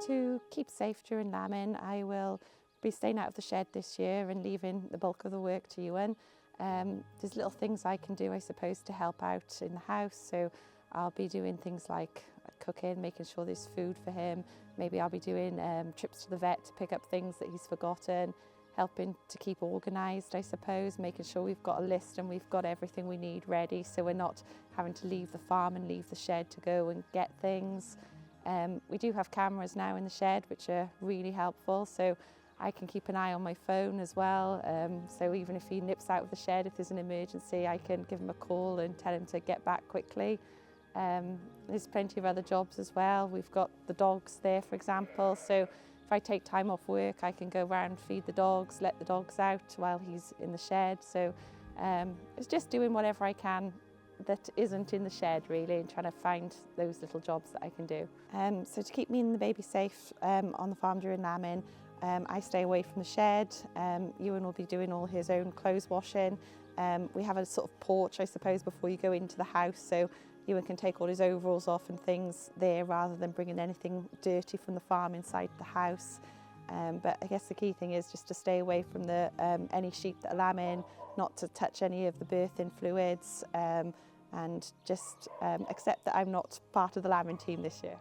To keep safe during lambing, I will be staying out of the shed this year and leaving the bulk of the work to Iwan. There's little things I can do, I suppose, to help out in the house. So I'll be doing things like cooking, making sure there's food for him. Maybe I'll be doing trips to the vet to pick up things that he's forgotten, helping to keep organised, I suppose, making sure we've got a list and we've got everything we need ready so we're not having to leave the farm and leave the shed to go and get things. We do have cameras now in the shed, which are really helpful, so I can keep an eye on my phone as well. So even if he nips out of the shed, if there's an emergency, I can give him a call and tell him to get back quickly. There's plenty of other jobs as well. We've got the dogs there, for example, so if I take time off work, I can go around, feed the dogs, let the dogs out while he's in the shed. So it's just doing whatever I can that isn't in the shed, really, and trying to find those little jobs that I can do. So to keep me and the baby safe on the farm during lambing, I stay away from the shed. Iwan will be doing all his own clothes washing. We have a sort of porch, I suppose, before you go into the house, so Iwan can take all his overalls off and things there rather than bringing anything dirty from the farm inside the house. But I guess the key thing is just to stay away from the any sheep that are lambing, not to touch any of the birthing fluids, and just accept that I'm not part of the lambing team this year.